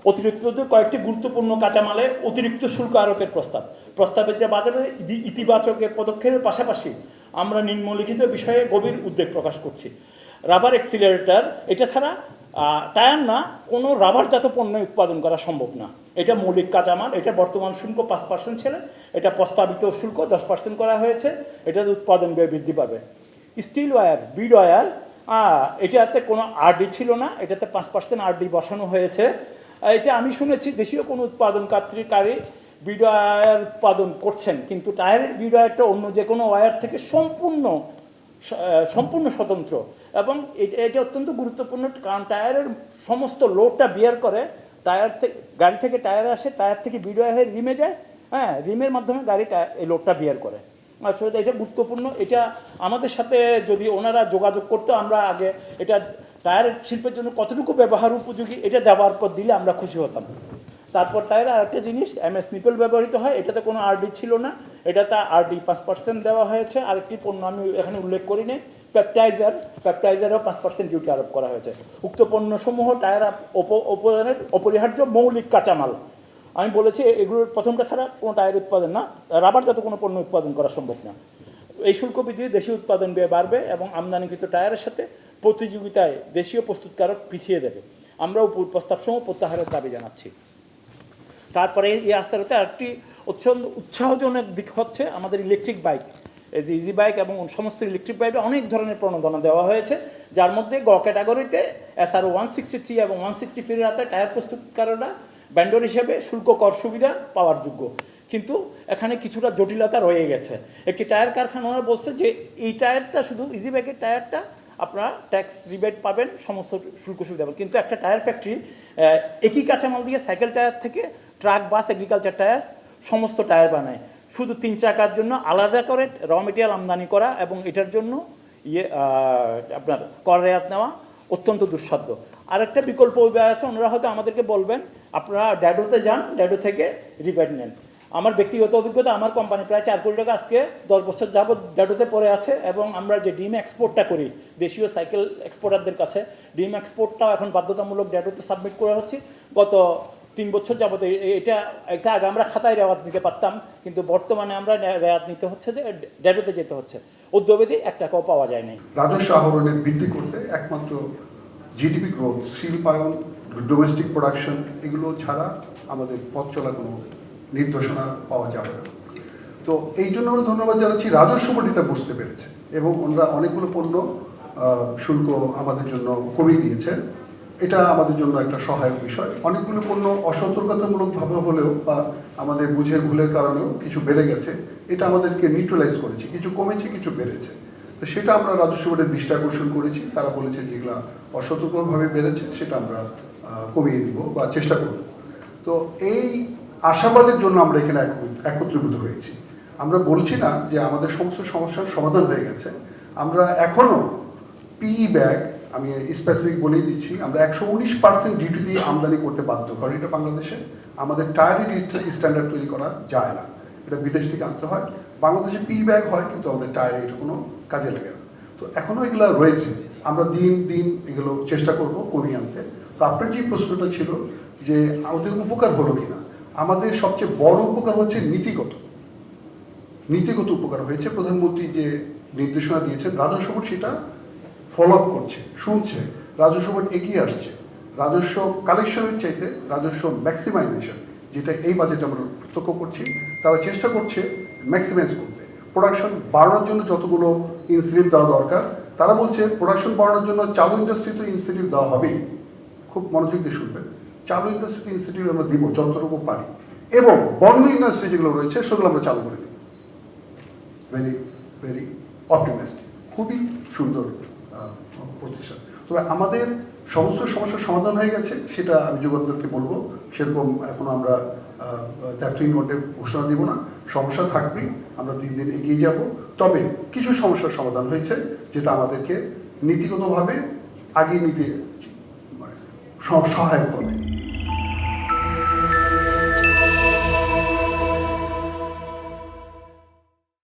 অতিরিক্ত কয়েকটি গুরুত্বপূর্ণ কাঁচামালে অতিরিক্ত শুল্ক আরোপের প্রস্তাবের যে বাজারে ইতিবাচকের পদক্ষেপের পাশাপাশি আমরা নিম্নলিখিত বিষয়ে গভীর উদ্বেগ প্রকাশ করছি। রাবার অ্যাক্সিলারেটর এটা ছাড়া টায়ার না কোনো রাবারজাত পণ্য উৎপাদন করা সম্ভব না। এটা মৌলিক কাঁচামাল, এটা বর্তমান শুল্ক 5% ছিল, এটা প্রস্তাবিত শুল্ক 10% করা হয়েছে, এটার উৎপাদন ব্যয় বৃদ্ধি পাবে। স্টিল ওয়্যার, বিড ওয়্যার, এটাতে কোনো আরডি ছিল না, এটাতে 5% আরডি বসানো হয়েছে। এটা আমি শুনেছি দেশীয় কোনো উৎপাদনকারী বিড ওয়্যার উৎপাদন করছেন, কিন্তু টায়ারের বিড ওয়্যারটা অন্য যে কোনো ওয়্যার থেকে সম্পূর্ণ স্বতন্ত্র। এবং এটা অত্যন্ত গুরুত্বপূর্ণ, কারণ টায়ারের সমস্ত লোডটা বিয়ার করে, টায়ার থেকে গাড়ি থেকে টায়ারে আসে, টায়ার থেকে বিড ওয়্যারে রিমে যায়, হ্যাঁ, রিমের মাধ্যমে গাড়িটা এই লোডটা বিয়ার করে। আসলে এটা গুরুত্বপূর্ণ। এটা আমাদের সাথে যদি ওনারা যোগাযোগ করতো, আমরা আগে এটা টায়ারের শিল্পের জন্য কতটুকু ব্যবহার উপযোগী এটা দেওয়ার পর দিলে আমরা খুশি হতাম। তারপর টায়ারে আরেকটা জিনিস এমএস নিপেল ব্যবহৃত হয়, এটাতে কোনো আরডি ছিল না, এটাতে আরডি 5% দেওয়া হয়েছে। আরেকটি পণ্য আমি এখানে উল্লেখ করি নি, পেপটাইজারও 5% ডিউটি আরোপ করা হয়েছে। উক্ত পণ্যসমূহ টায়ার উৎপাদনের অপরিহার্য মৌলিক কাঁচামাল। আমি বলেছি এগুলোর প্রথমটা ছাড়া কোনো টায়ার উৎপাদন না, রাবারজাত কোনো পণ্য উৎপাদন করা সম্ভব না। এই শুল্ক বৃদ্ধিতে দেশীয় উৎপাদন ব্যয় বাড়বে এবং আমদানিকৃত টায়ারের সাথে প্রতিযোগিতায় দেশীয় প্রস্তুতকারক পিছিয়ে দেবে। আমরা প্রস্তাবসমূহ প্রত্যাহারের দাবি জানাচ্ছি। তারপরে এই আস্থাতে আরেকটি উৎসাহজনক দিক হচ্ছে আমাদের ইলেকট্রিক বাইক, এই যে ইজি বাইক এবং সমস্ত ইলেকট্রিক বাইকে অনেক ধরনের প্রণোদনা দেওয়া হয়েছে, যার মধ্যে গ ক্যাটাগরিতে SR 163 এবং 164 হাতে টায়ার প্রস্তুতকারকরা ব্যান্ডর হিসেবে শুল্ক কর সুবিধা পাওয়ার যোগ্য। কিন্তু এখানে কিছুটা জটিলতা রয়ে গেছে। একটি টায়ার কারখানা বলছে যে এই টায়ারটা শুধু ইজি বাইকের টায়ারটা আপনারা ট্যাক্স রিবেট পাবেন, সমস্ত শুল্ক সুবিধা পাবেন, কিন্তু একটা টায়ার ফ্যাক্টরি একই কাঁচামাল দিয়ে সাইকেল টায়ার থেকে ট্রাক, বাস, এগ্রিকালচার টায়ার সমস্ত টায়ার বানায়। শুধু 3 চাকার জন্য আলাদা করে র মেটেরিয়াল আমদানি করা এবং এটার জন্য আপনার কর রেয়াত নেওয়া অত্যন্ত দুঃসাধ্য। আরেকটা বিকল্প উপায় আছে, ওনারা হয়তো আমাদেরকে বলবেন আপনারা ড্যাডোতে যান, ড্যাডো থেকে রিবেট নেন। আমার ব্যক্তিগত অভিজ্ঞতা, আমার কোম্পানি প্রায় 4 কোটি টাকা আজকে 10 বছর যাবৎ ড্যাডোতে পড়ে আছে, এবং আমরা যে ডিম এক্সপোর্টটা করি দেশীয় সাইকেল এক্সপোর্টারদের কাছে, ডিম এক্সপোর্টটাও এখন বাধ্যতামূলক ড্যাডোতে সাবমিট করা হচ্ছে। গত 3 বছর যাবত এটা আগে আমরা খাতায় রেওয়াত নিতে পারতাম, কিন্তু বর্তমানে আমরা রেওয়াত নিতে হচ্ছে যে ড্যাডোতে যেতে হচ্ছে। উদ্যোগেদি 1 টাকাও পাওয়া যায় নাই। রাজস্ব আহরণের বৃদ্ধি করতে একমাত্র জিডিপি গ্রোথ, শিল্পায়ন, ডোমেস্টিক প্রোডাকশন, এগুলো ছাড়া আমাদের পথ চলা কোনো নির্দেশনা পাওয়া যাবে না। তো এই জন্য আমরা ধন্যবাদ জানাচ্ছি রাজস্ব বোর্ড এটা বুঝতে পেরেছে এবং ওনারা অনেকগুলো পণ্য শুল্ক আমাদের জন্য কমিয়ে দিয়েছে। এটা আমাদের জন্য একটা সহায়ক বিষয়। অনেকগুলো পণ্য অসতর্কতামূলকভাবে হলেও বা আমাদের বুঝের ভুলের কারণেও কিছু বেড়ে গেছে, এটা আমাদেরকে নিউট্রালাইজ করেছে, কিছু কমেছে, কিছু বেড়েছে। তো সেটা আমরা রাজস্ব বোর্ডের দৃষ্টি আকর্ষণ করেছি, তারা বলেছে যেগুলো অসতর্কভাবে বেড়েছে সেটা আমরা কমিয়ে দিব বা চেষ্টা করব। তো এই আশাবাদের জন্য আমরা এখানে একত্রীভূত হয়েছি। আমরা বলছি না যে আমাদের সমস্ত সমস্যার সমাধান হয়ে গেছে। আমরা এখনও পিই ব্যাগ, আমি স্পেসিফিক বলেই দিচ্ছি, আমরা 119% ডিউটি দিয়ে আমদানি করতে বাধ্য, কারণ এটা বাংলাদেশে আমাদের টায়ারের স্ট্যান্ডার্ড তৈরি করা যায় না, এটা বিদেশ থেকে আনতে হয়। বাংলাদেশে পিই ব্যাগ হয়, কিন্তু আমাদের টায়ারে এটা কোনো কাজে লাগে না। তো এখনও এগুলো রয়েছে, আমরা দিন দিন এগুলো চেষ্টা করব কমিয়ে আনতে। তো আপনার যে প্রশ্নটা ছিল যে আমাদের উপকার হলো কিনা, আমাদের সবচেয়ে বড় উপকার হচ্ছে নীতিগত উপকার হয়েছে। প্রধানমন্ত্রী যে নির্দেশনা দিয়েছেন, রাজস্ব বোর্ড সেটা ফলো আপ করছে, শুনছে, রাজস্ব বোর্ড এগিয়ে আসছে। রাজস্ব কালেকশনের চাইতে রাজস্ব ম্যাক্সিমাইজেশন, যেটা এই বাজেটে আমরা প্রত্যক্ষ করছি, তারা চেষ্টা করছে ম্যাক্সিমাইজ করতে। প্রোডাকশন বাড়ানোর জন্য যতগুলো ইনসেন্টিভ দেওয়া দরকার, তারা বলছে প্রোডাকশন বাড়ানোর জন্য চালু ইন্ডাস্ট্রিতে ইনসেন্টিভ দেওয়া হবেই। খুব মনোযোগ দিয়ে শুনবেন, চালু ইন্ডাস্ট্রিতে ইনসেন্টিভ আমরা দিব যতটুকু পারি, এবং বন্য ইন্ডাস্ট্রি যেগুলো রয়েছে সেগুলো আমরা চালু করে দেব। ভেরি ভেরি অপটিমিস্টিক, খুবই সুন্দর প্রতিষ্ঠান। তবে আমাদের সমস্ত সমস্যার সমাধান হয়ে গেছে সেটা আমি যুবকদেরকে বলবো, সেরকম এখনো আমরা দ্যাট্রিং নোটে ঘোষণা দিব না। সমস্যা থাকবেই, আমরা দিন দিন এগিয়ে যাব। তবে কিছু সমস্যার সমাধান হয়েছে যেটা আমাদেরকে নীতিগতভাবে আগিয়ে নিতে সহায়ক হবে।